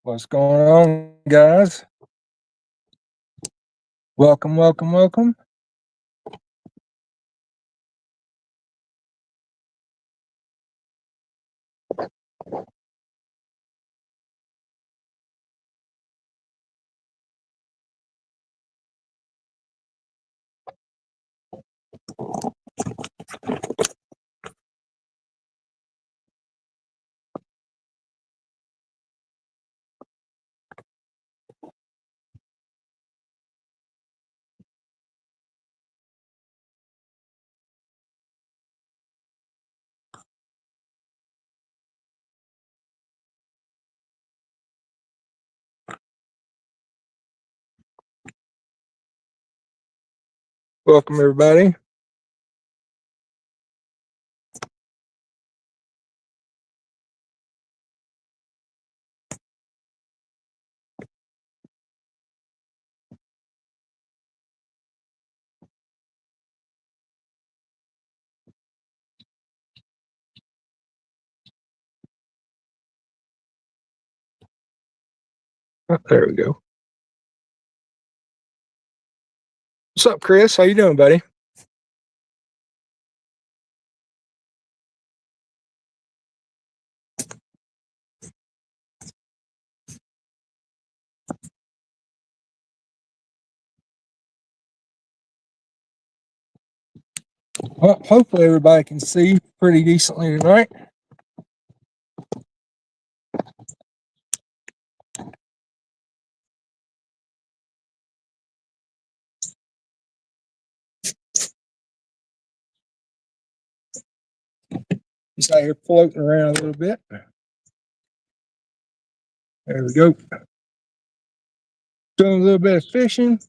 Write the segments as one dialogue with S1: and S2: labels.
S1: What's going on, guys? Welcome, welcome, welcome. Welcome, everybody. Oh, there we go. What's up, Chris? How you doing, buddy? Well, hopefully everybody can see pretty decently tonight. Just out here floating around a little bit. There we go. Doing a little bit of fishing.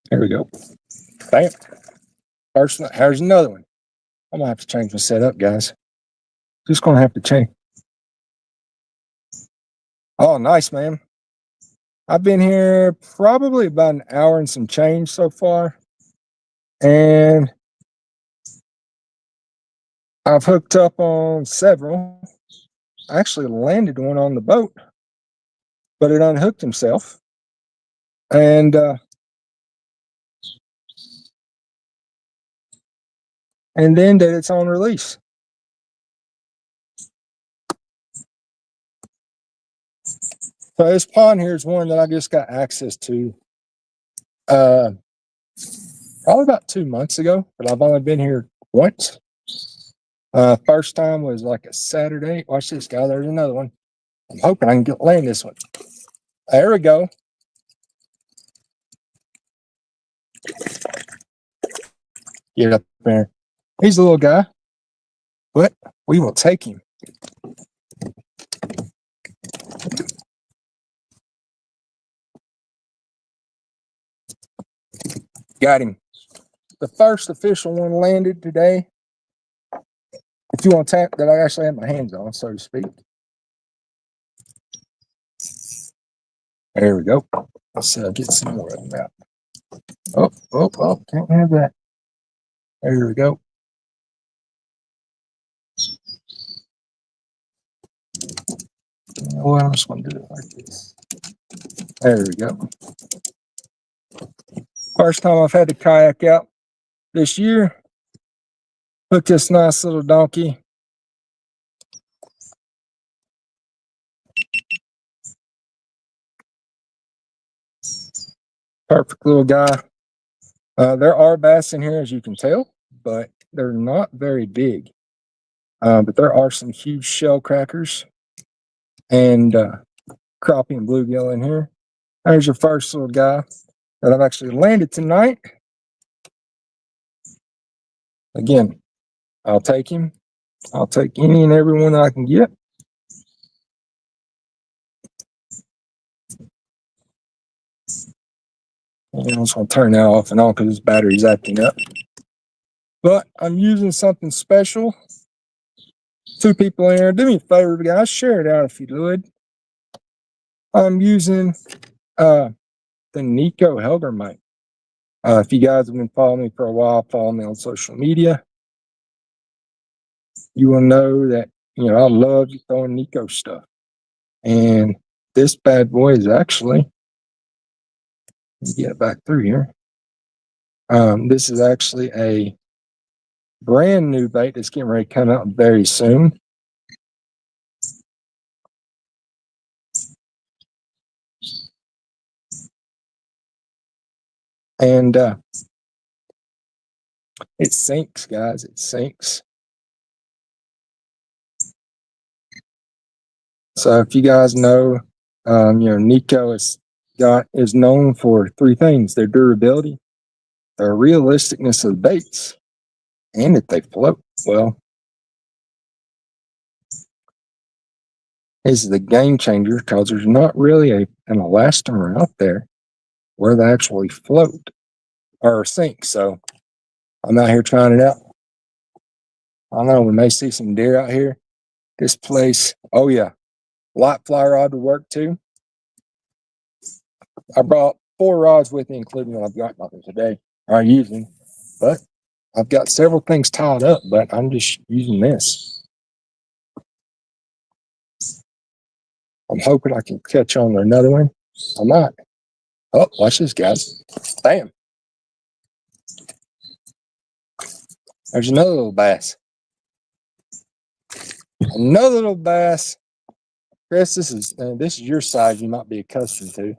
S1: There we go. Bam. First one. Here's another one. I'm gonna have to change my setup, guys. Just gonna have to change. Oh, nice, man. I've been here probably about an hour and some change so far. And I've hooked up on several. I actually landed one on the boat, but it unhooked himself. And then did its own release. So this pond here is one that I just got access to probably about 2 months ago, but I've only been here once. First time was like a Saturday. Watch this, guy. There's another one. I'm hoping I can land this one. There we go. Get up there. He's a little guy, but we will take him. Got him. The first official one landed today. If you want to tap that, I actually have my hands on, so to speak. There we go. Let's get some more of them out. Oh, can't have that. There we go. You know what? I'm just going to do it like this. There we go. First time I've had the kayak out this year. Look, this nice little donkey. Perfect little guy. There are bass in here, as you can tell, but they're not very big. But there are some huge shell crackers. And crappie and bluegill in here. There's your first little guy that I've actually landed tonight. Again, I'll take him. I'll take any and every one that I can get. And I'm just going to turn that off and on because this battery's acting up. But I'm using something special. 2 people in there. Do me a favor, guys. Share it out if you would. I'm using the Nico Helder mic. If you guys have been following me for a while, follow me on social media, you will know that, I love throwing Nico stuff. And this bad boy is actually, let me get it back through here. This is actually a brand new bait that's getting ready to come out very soon. And it sinks, guys. It sinks. So if you guys know, Nico is known for 3 things: their durability, their realisticness of the baits, and that they float well. This is the game changer because there's not really an elastomer out there where they actually float or sink. So I'm out here trying it out. I know we may see some deer out here. This place, oh yeah, light fly rod to work too. I brought 4 rods with me, including what I've got nothing today. I'm using, but I've got several things tied up, but I'm just using this. I'm hoping I can catch on to another one. I might. Oh, watch this, guys. Bam. There's another little bass. Another little bass. Chris, this is your size you might be accustomed to.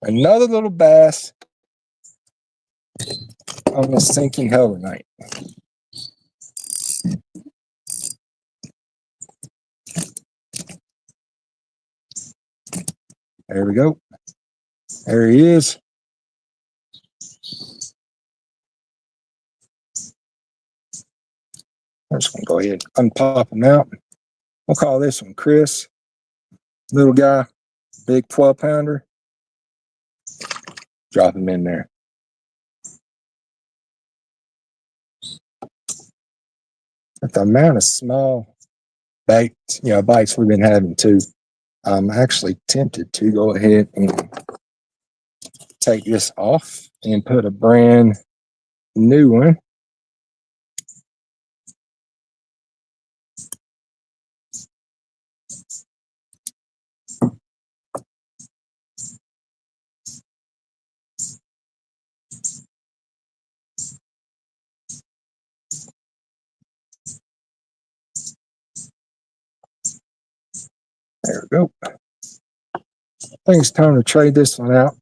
S1: Another little bass on this sinking hell night. There we go. There he is. I'm just going to go ahead and unpop him out. We'll call this one Chris. Little guy, big 12-pounder. Drop him in there. With the amount of small bites we've been having too, I'm actually tempted to go ahead and take this off and put a brand new one. There we go. I think it's time to trade this one out.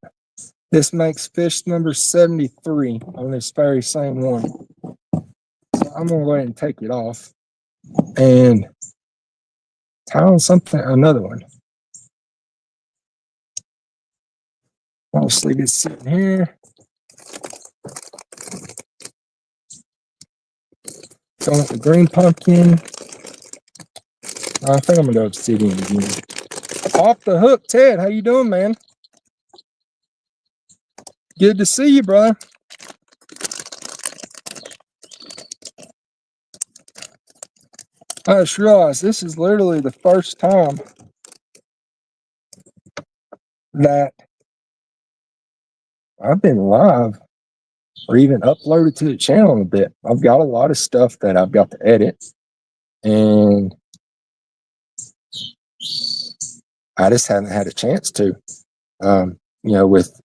S1: This makes fish number 73 on this very same one. So I'm going to go ahead and take it off and tie on another one. I'll just leave it sitting here. Going with the green pumpkin. I think I'm going to go obsidian again. Off the hook, Ted. How you doing, man? Good to see you, brother. I just realized this is literally the first time that I've been live or even uploaded to the channel in a bit. I've got a lot of stuff that I've got to edit, and I just haven't had a chance to. With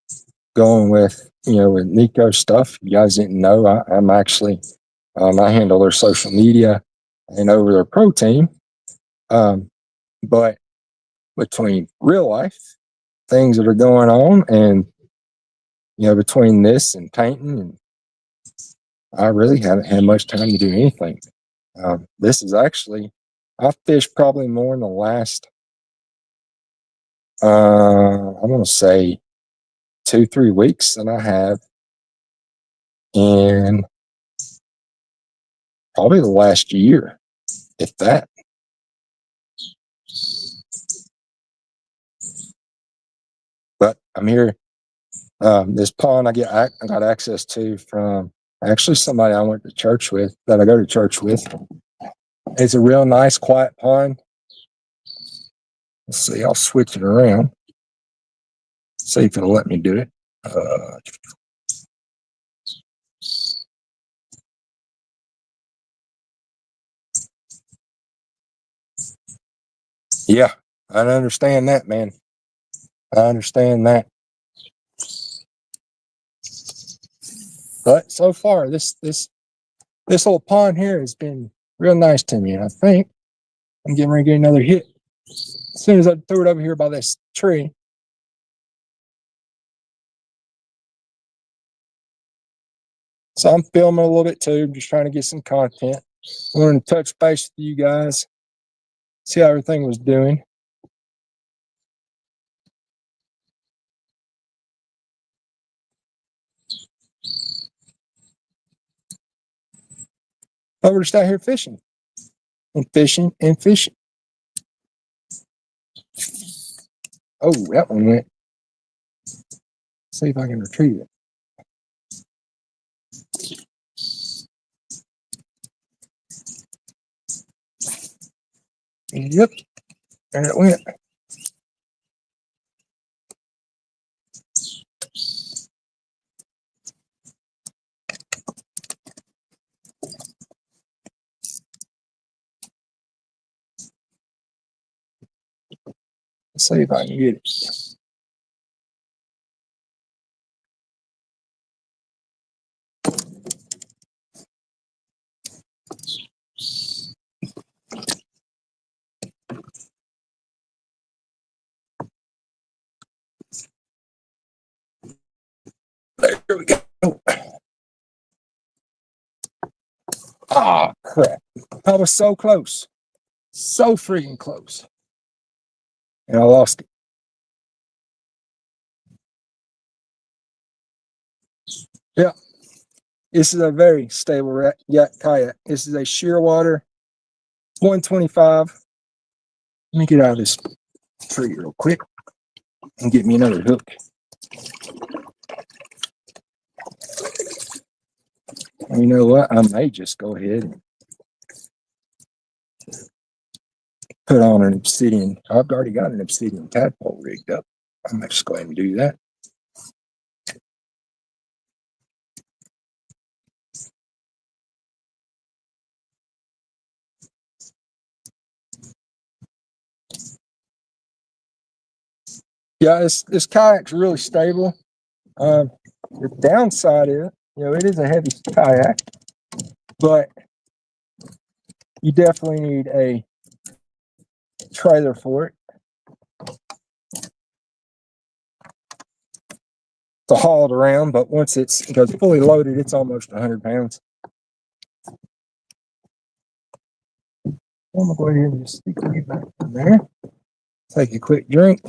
S1: going with Nico stuff, you guys didn't know I'm actually I handle their social media and over their pro team. But between real life things that are going on and between this and painting, and I really haven't had much time to do anything. This is actually I've fished probably more in the last, I'm going to say 2-3 weeks than I have in probably the last year, if that. But I'm here. This pond I got access to from actually somebody I went to church with, that I go to church with. It's a real nice, quiet pond. Let's see, I'll switch it around. See if it'll let me do it. Yeah, I understand that, man. I understand that. But so far, this little pond here has been real nice to me, and I think I'm getting ready to get another hit as soon as I throw it over here by this tree. So I'm filming a little bit too, just trying to get some content. I wanted to touch base with you guys, see how everything was doing. But we're just out here fishing and fishing and fishing. Oh, that one went. See if I can retrieve it. Yep, there it went. Let's see if I can get it. There we go. Ah, crap. I was so close. So freaking close. And I lost it. Yeah. This is a very stable kayak. This is a Shearwater 125. Let me get out of this tree real quick and get me another hook. And you know what? I may just go ahead and put on an obsidian. I've already got an obsidian tadpole rigged up. I'm going to just go ahead and do that. Yeah, this kayak's really stable. The downside is, it is a heavy kayak, but you definitely need a trailer for it to haul it around. But once it goes fully loaded, it's almost 100 pounds. I'm gonna go ahead and just stick it back in there. Take a quick drink.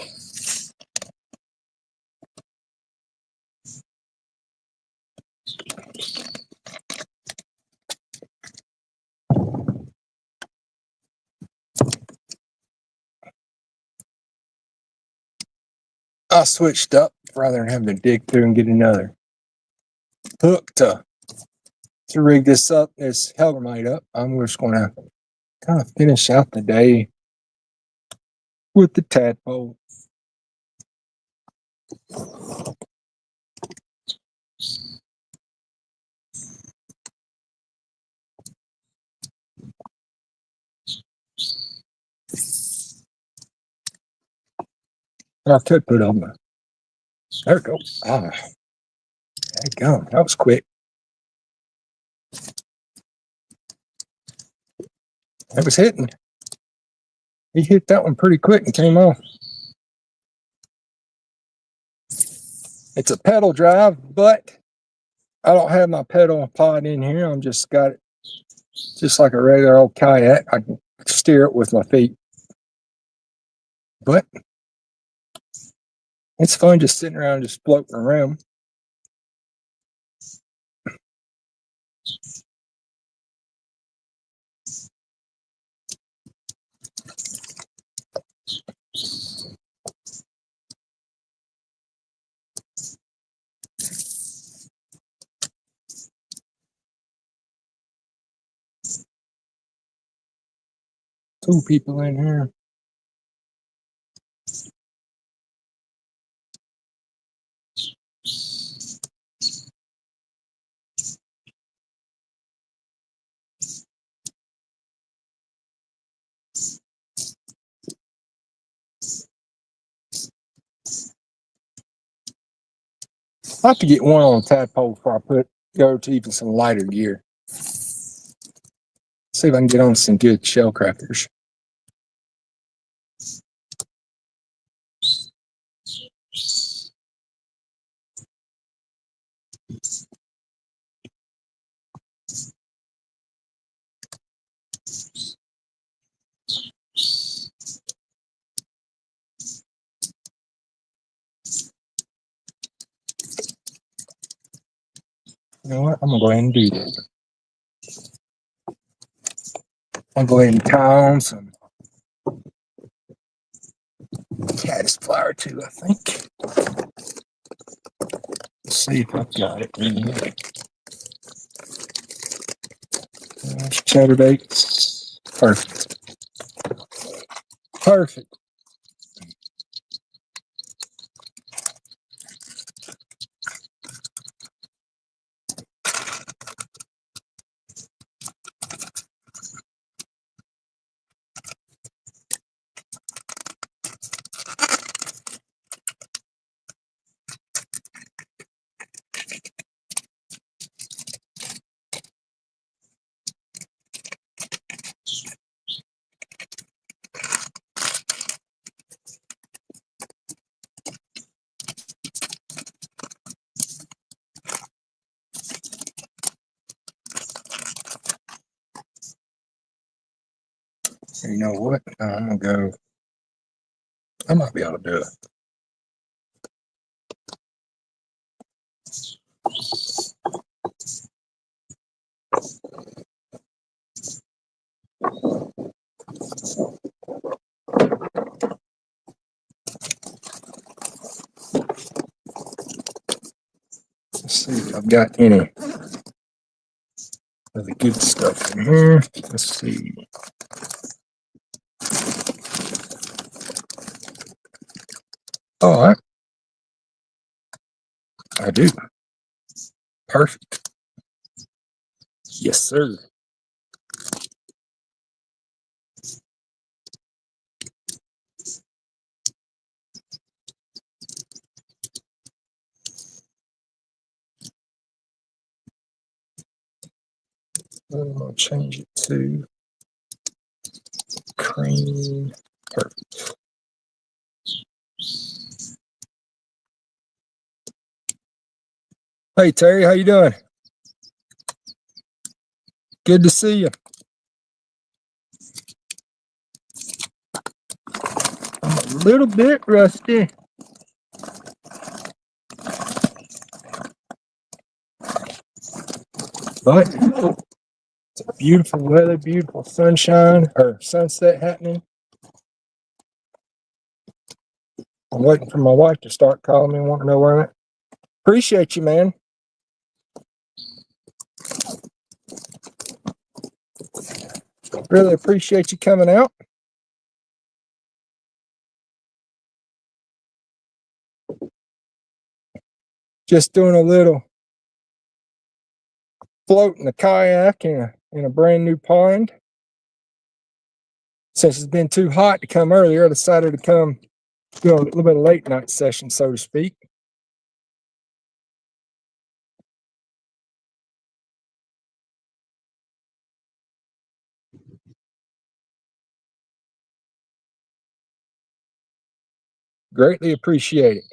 S1: I switched up rather than having to dig through and get another hook to rig this Hellermite up. I'm just going to kind of finish out the day with the tadpole. I could put on there we go. There you go. That was quick. It was hitting. He hit that one pretty quick and came off. It's a pedal drive, but I don't have my pedal pod in here. I'm just got it just like a regular old kayak. I can steer it with my feet. But it's fun just sitting around, just floating around. Two people in here. I have to get one on a tadpole before I go to even some lighter gear. See if I can get on some good shell crackers. You know what? I'm gonna go ahead and do that. I'll go ahead and tie on some caddis flower too, I think. Let's see if I've got it in here. Chatterbaits. Perfect. Perfect. You know what? I'm gonna go. I might be able to do it. Let's see if I've got any of the good stuff in here. Let's see. Oh, I do. Perfect. Yes, sir. I'm gonna change it to cream. Perfect. Hey Terry, how you doing? Good to see you. I'm a little bit rusty. But it's a beautiful weather, beautiful sunshine or sunset happening. I'm waiting for my wife to start calling me, wanting to know where I'm at. Appreciate you, man. Really appreciate you coming out. Just doing a little float in a kayak in a brand new pond. Since it's been too hot to come earlier, I decided to come do a little bit of late night session, so to speak. Greatly appreciate it.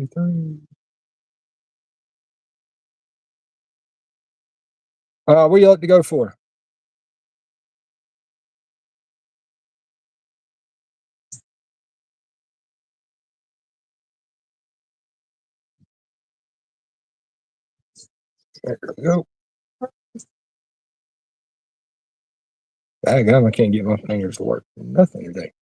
S1: 33. What you like to go for? There we go. Daggum, I can't get my fingers to work. Nothing today.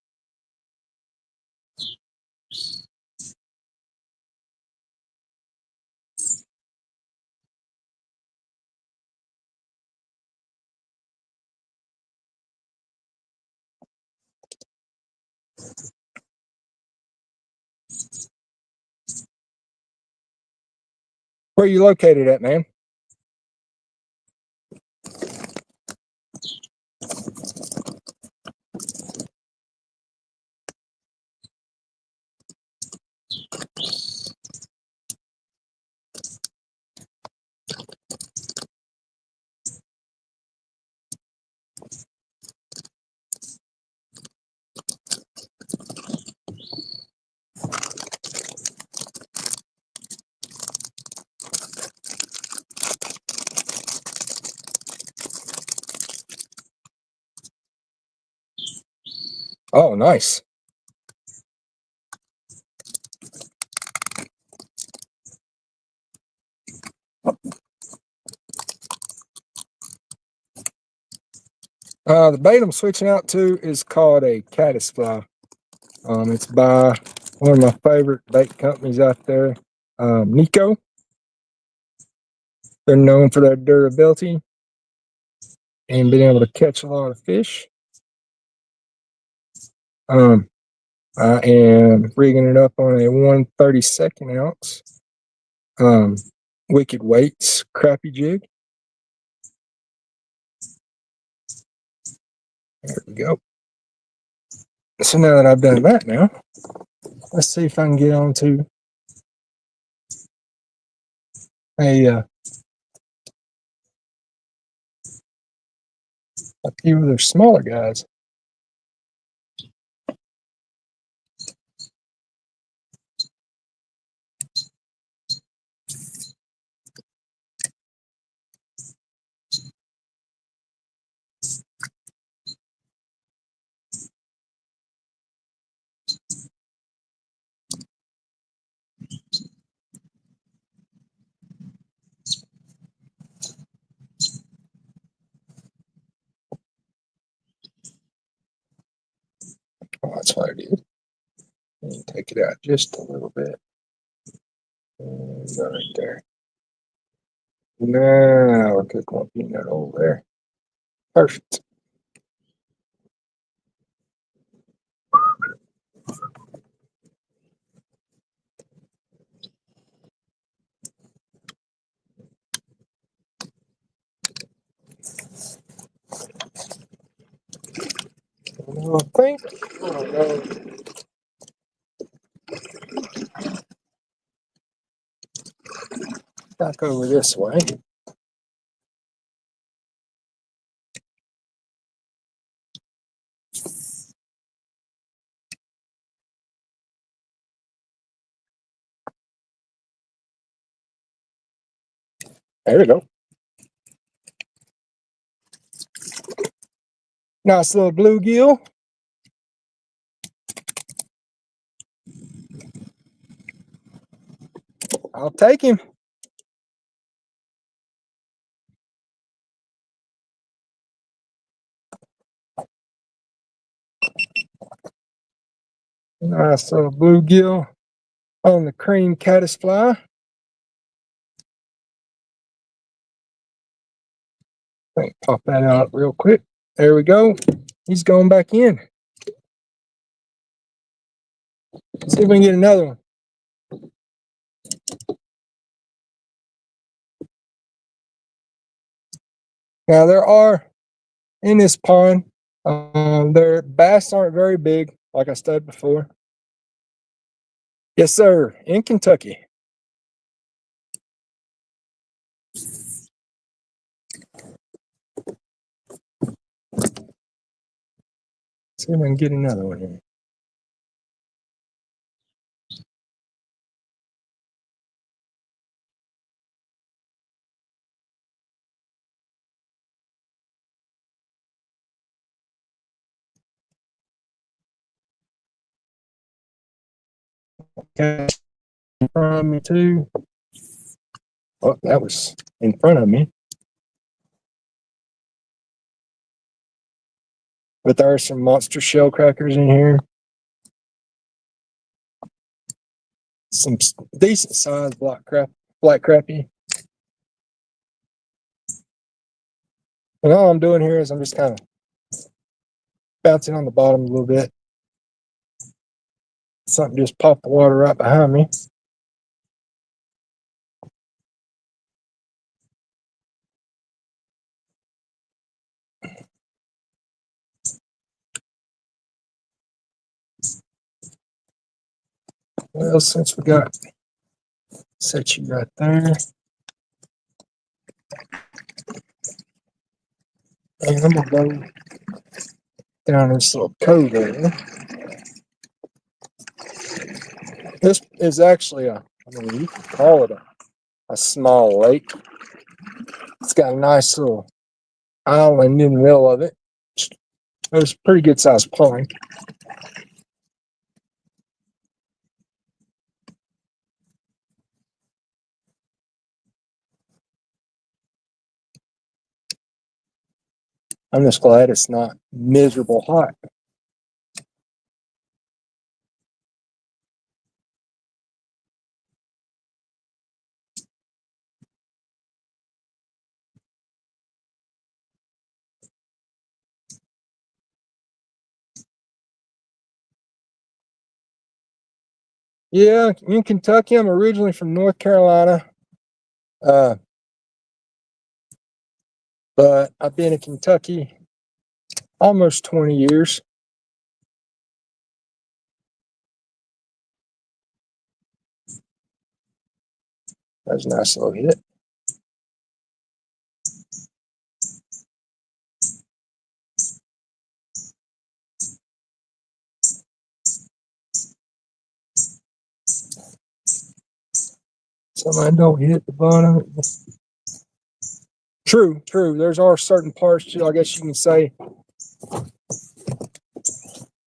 S1: Where are you located at, man? Oh, nice. The bait I'm switching out to is called a caddisfly. It's by one of my favorite bait companies out there, Nico. They're known for their durability and being able to catch a lot of fish. I am rigging it up on a 1/32 ounce Wicked Weights crappie jig. There we go. So now that I've done that now, let's see if I can get on to a few of their smaller guys. Oh, that's what I did. And take it out just a little bit. And go right there. Now we're cooking one peanut over there. Perfect. I think I'll go back over this way. There we go. Nice little bluegill. I'll take him. Nice little bluegill on the cream caddisfly. Pop that out real quick. There we go. He's going back in. See if we can get another one. Now there are in this pond, their bass aren't very big, like I said before. Yes, sir, in Kentucky. See if I can get another one here. Okay, in front of me too. Oh, that was in front of me. But there are some monster shell crackers in here. Some decent sized black crappie. And all I'm doing here is I'm just kind of bouncing on the bottom a little bit. Something just popped the water right behind me. Well, since we got set you right there, and I'm gonna go down this little cove area. This is actually you can call it a small lake. It's got a nice little island in the middle of it. It's a pretty good sized pond. I'm just glad it's not miserable hot. Yeah, in Kentucky. I'm originally from North Carolina, but I've been in Kentucky almost 20 years. That's a nice little hit. So I don't hit the bottom. True. There's are certain parts, I guess you can say,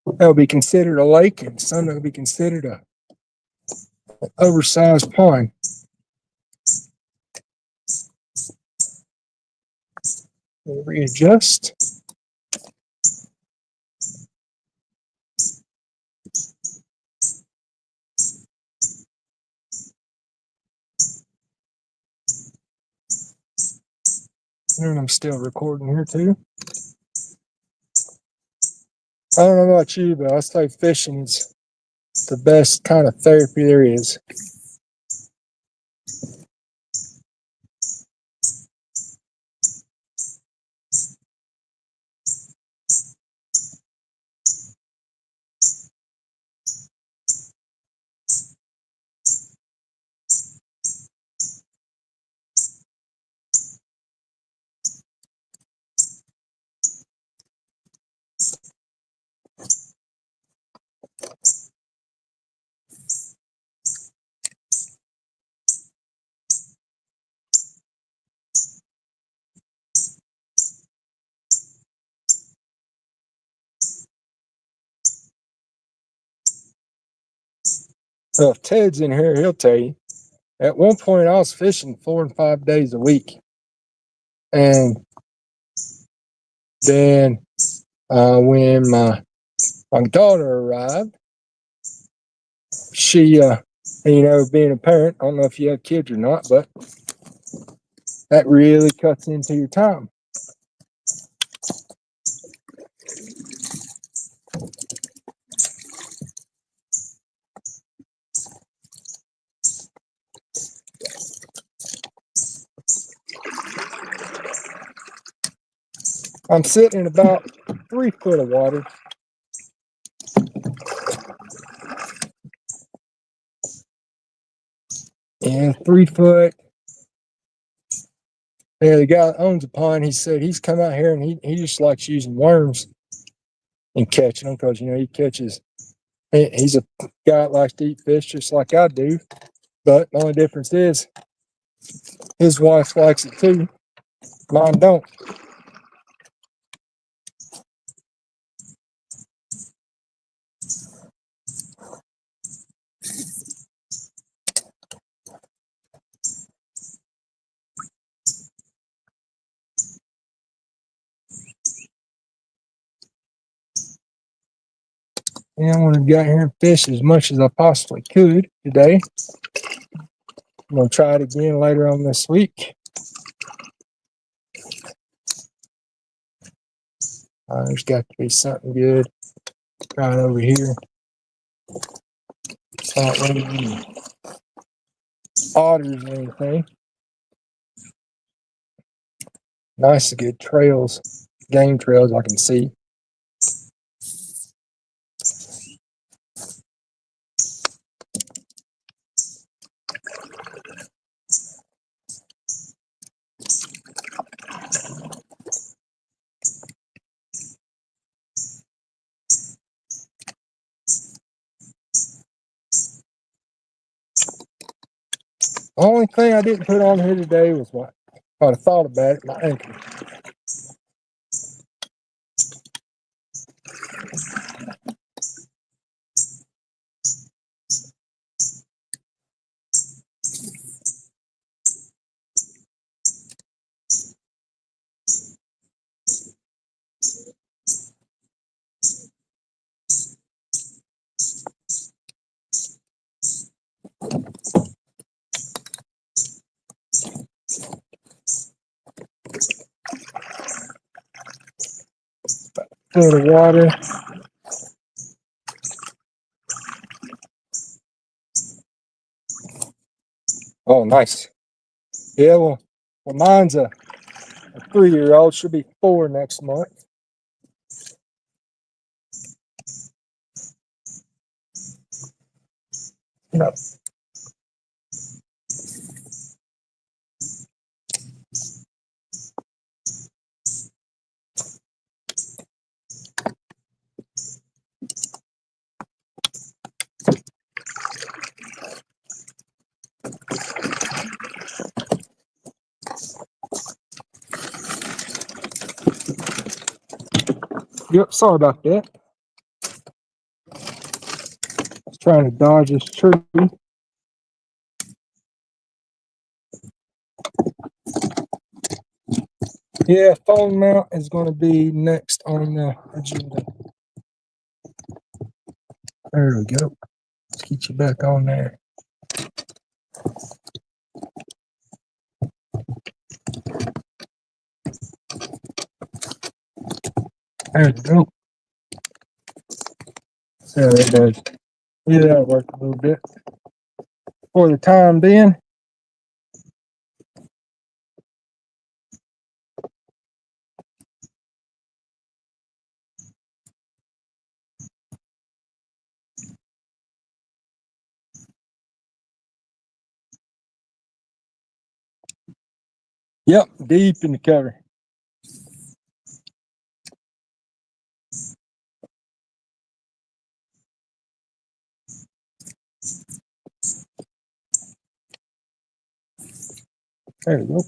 S1: that would be considered a lake, and some that would be considered an oversized pond. We'll readjust. And I'm still recording here too. I don't know about you, but I say fishing is the best kind of therapy there is. So if Ted's in here, he'll tell you. At one point, I was fishing 4 and 5 days a week, and then when my daughter arrived, she, being a parent, I don't know if you have kids or not, but that really cuts into your time. I'm sitting in about 3 foot of water. And 3 foot. Yeah, the guy that owns the pond, he said he's come out here and he just likes using worms and catching them because, he catches. He's a guy that likes to eat fish just like I do. But the only difference is his wife likes it too. Mine don't. Yeah, I want to get out here and fish as much as I possibly could today. I'm going to try it again later on this week. There's got to be something good right over here. It's not really any otters or anything. Nice, good trails, game trails I can see. The only thing I didn't put on here today was what I'd have thought about it, my anchor. Fill the water. Oh, nice. Yeah, well mine's a 3-year-old. Should be 4 next month. No. Yep, sorry about that. I was trying to dodge this tree. Yeah, phone mount is going to be next on the agenda. There we go. Let's get you back on there. There we go. See how that does. Yeah, that'll work a little bit. For the time being. Yep, deep in the cover. There we go.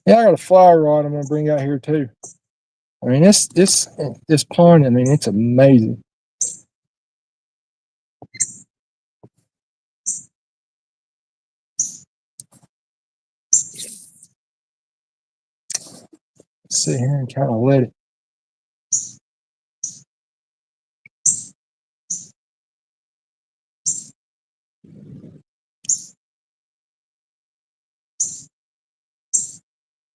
S1: Yeah, I got a fly rod I'm gonna bring out here too. I mean, this pond. I mean, it's amazing. Sit here and kind of let it.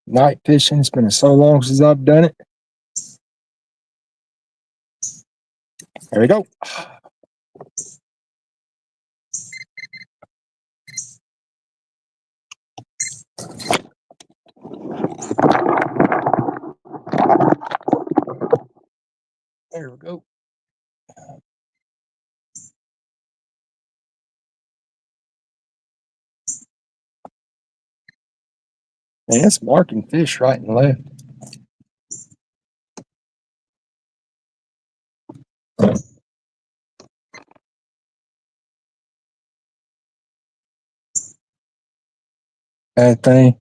S1: Night fishing. It's been so long since I've done it. There we go. There we go. Man, it's marking fish right and left. Bad thing.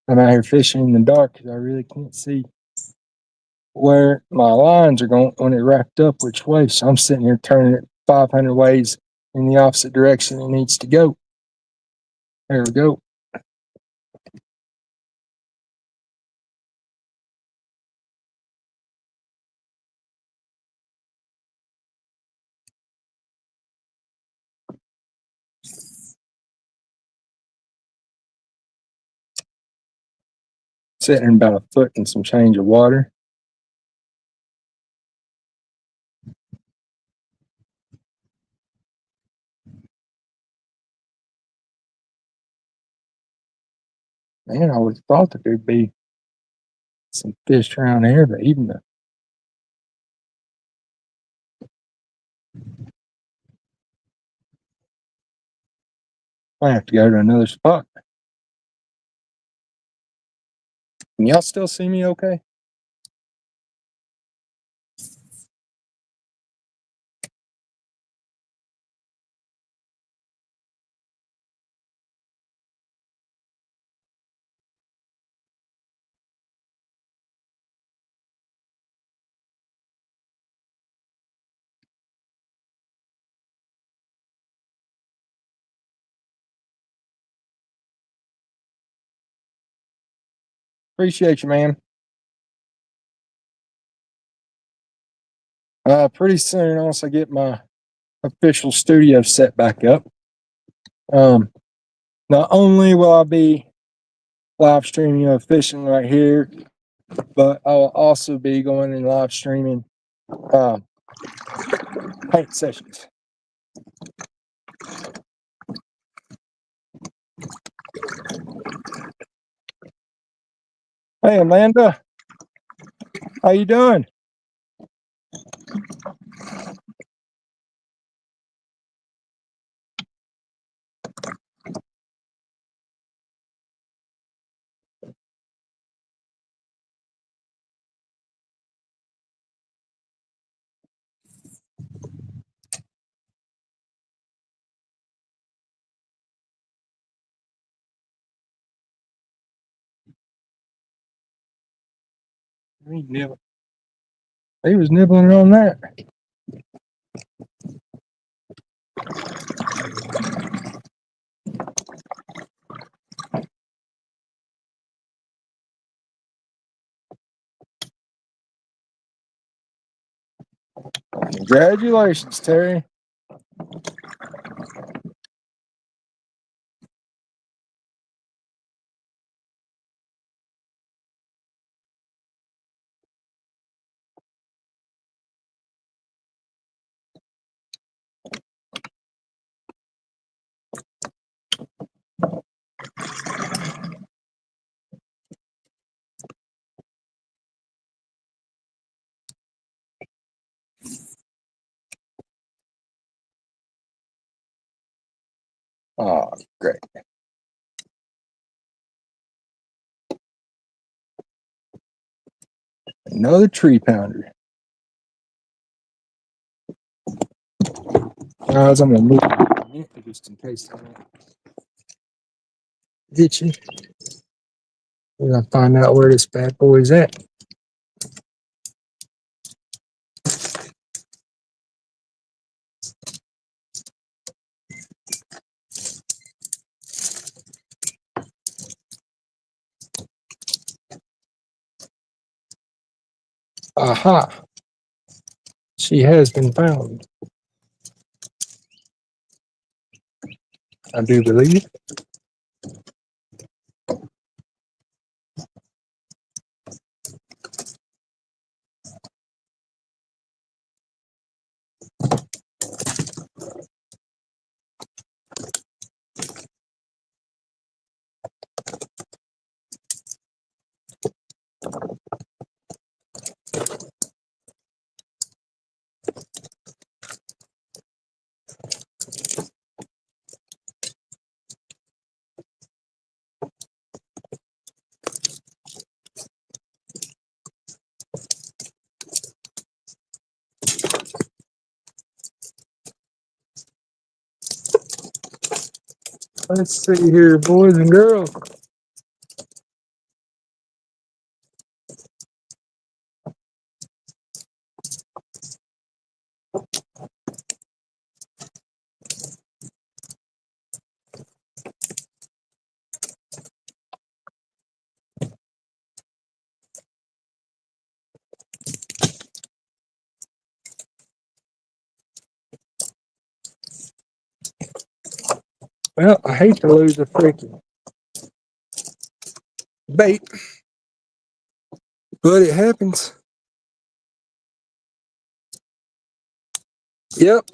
S1: I'm out here fishing in the dark because I really can't see where my lines are going when it wrapped up which way. So I'm sitting here turning it 500 ways in the opposite direction it needs to go. There we go. Sitting in about a foot and some change of water. Man, I would have thought that there'd be some fish around here, but even the I have to go to another spot. Can y'all still see me okay? Appreciate you, man. Pretty soon, once I get my official studio set back up, um, not only will I be live streaming, fishing right here, but I'll also be going and live streaming um, paint sessions. Hey, Amanda, how you doing? He was nibbling on that. Congratulations, Terry. Oh, great. Another tree pounder. Guys, I'm going to move it just in case I don't hit you. We're going to find out where this bad boy is at. Aha. She has been found. I do believe. Let's see here, boys and girls. Well, I hate to lose a freaking bait, But it happens. Yep.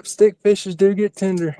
S1: Stick fishes do get tender.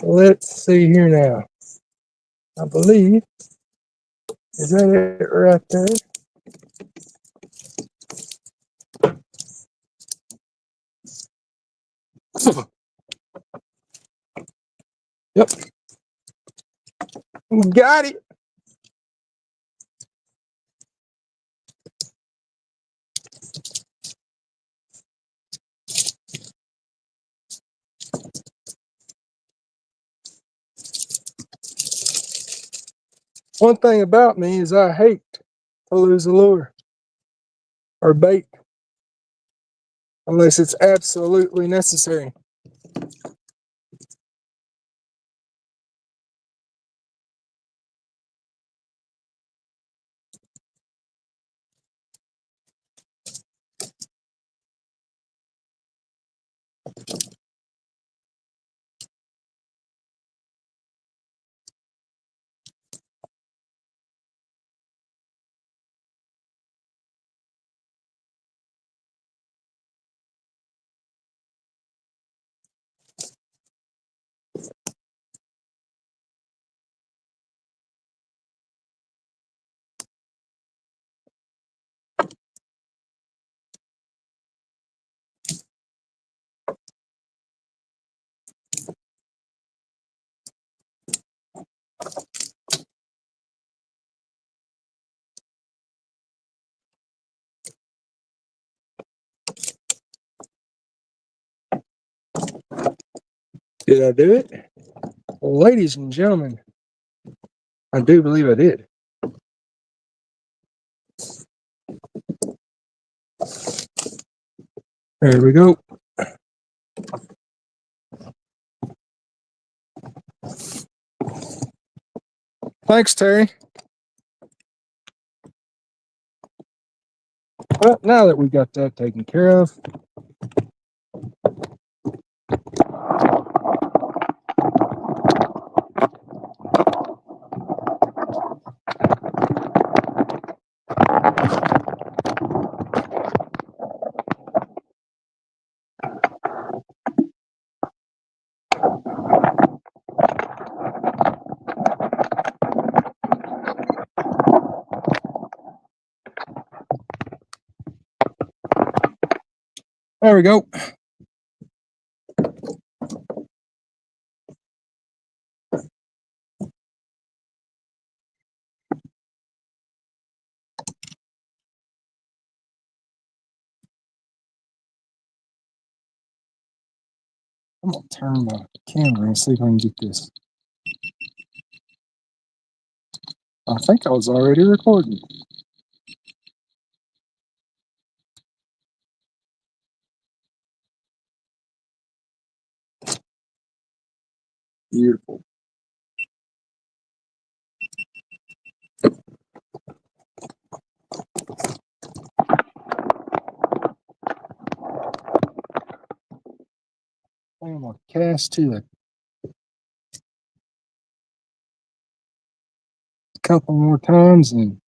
S1: Let's see here now. I believe, is that it right there? Yep. Got it. One thing about me is I hate to lose a lure or bait unless it's absolutely necessary. Did I do it? Ladies and gentlemen, I do believe I did. There we go. Thanks, Terry. Well, now that we got that taken care of, there we go. I'm gonna turn my camera and see if I can get this. I think I was already recording. Beautiful. I'm gonna cast to a couple more times, and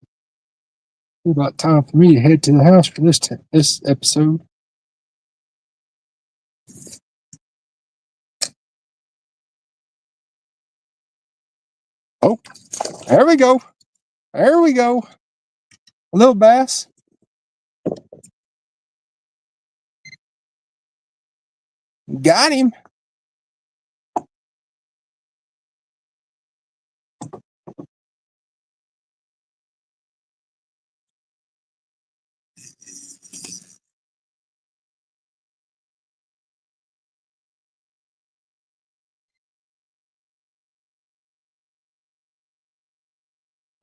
S1: it's about time for me to head to the house for this episode. Oh, there we go. There we go. A little bass. Got him.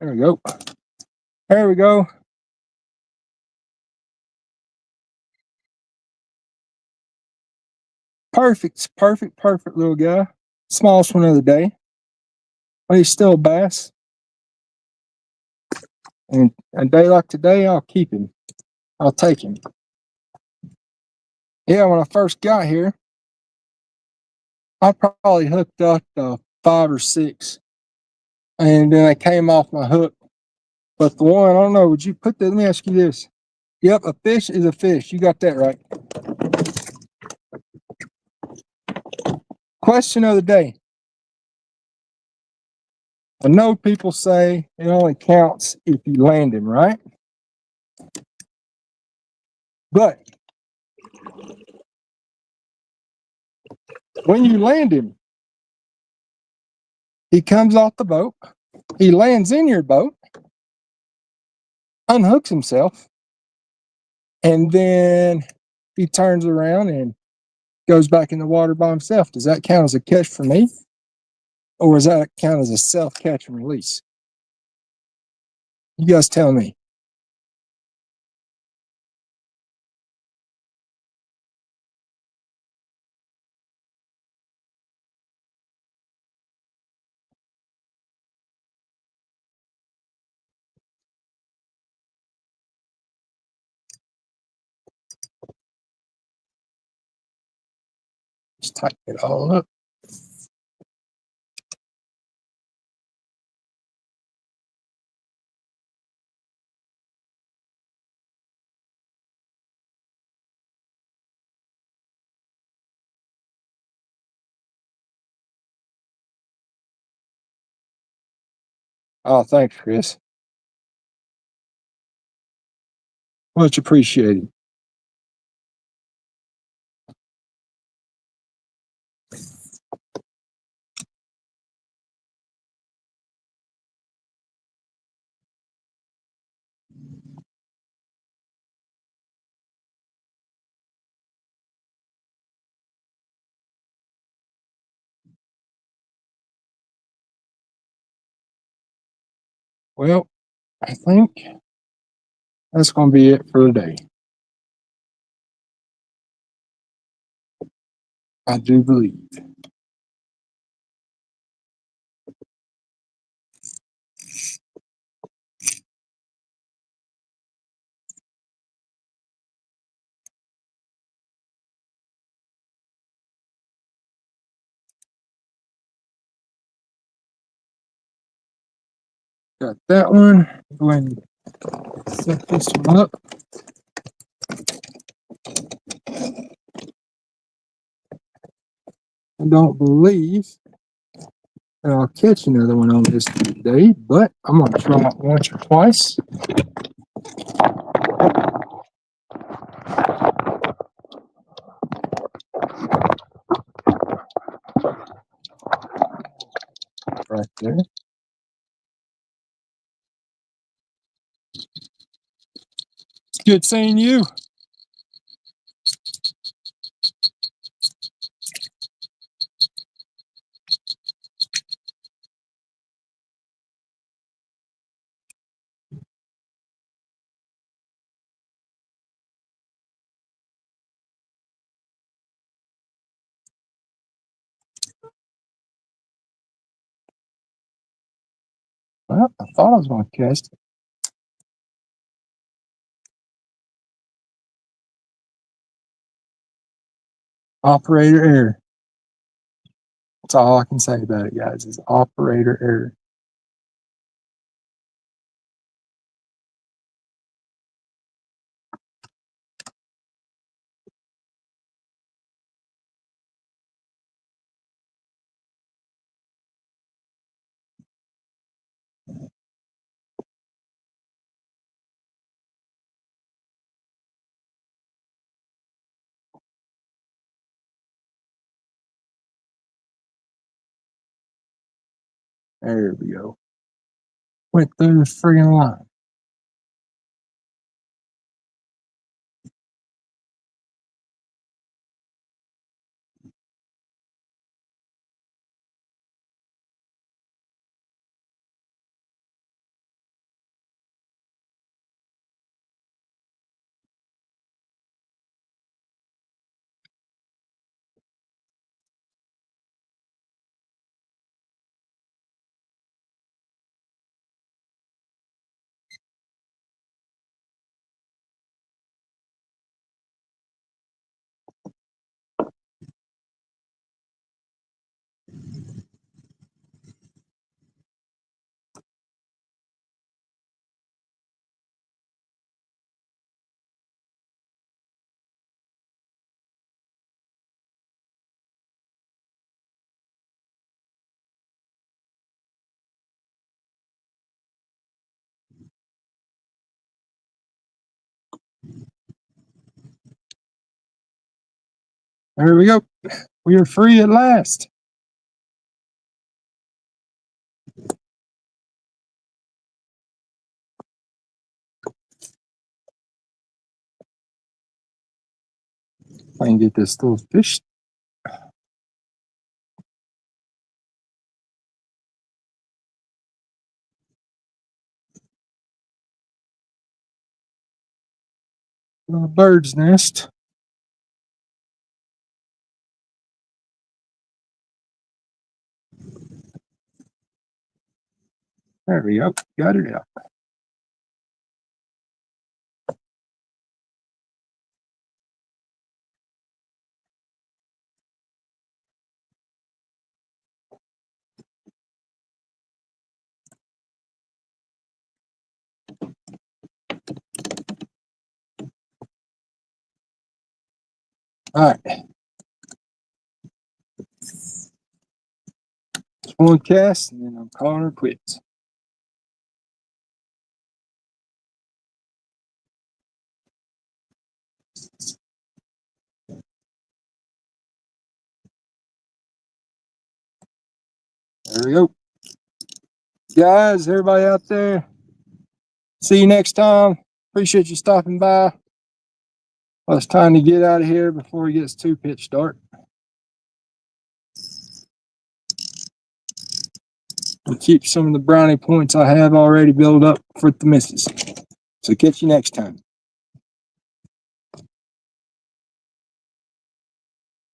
S1: There we go. There we go. Perfect little guy. Smallest one of the day. But he's still a bass. And a day like today, I'll keep him. I'll take him. Yeah, when I first got here, I probably hooked up 5 or 6. And then they came off my hook. But the one, I don't know, would you put that? Let me ask you this. Yep, a fish is a fish. You got that right. Question of the day. I know people say it only counts if you land him, right? But when you land him, he comes off the boat, he lands in your boat, unhooks himself, and then he turns around and goes back in the water by himself. Does that count as a catch for me? Or does that count as a self catch and release? You guys tell me. Just tighten it all up. Oh, thanks, Chris. Much appreciated. Well, I think that's going to be it for today. I do believe. Got that one. Go ahead and set this one up. I don't believe that I'll catch another one on this today, but I'm going to try it once or twice. Right there. It's good seeing you. Well, I thought I was going to catch it. Operator error. That's all I can say about it, guys, is operator error. There we go. Went through the friggin' line. There we go. We are free at last. I can get this little fish. Little bird's nest. There we go. Got it out. All right. One cast, and then I'm calling her quits. There we go. Guys, everybody out there, see you next time. Appreciate you stopping by. Well, it's time to get out of here before it gets too pitch dark. And keep some of the brownie points I have already built up for the missus. So catch you next time.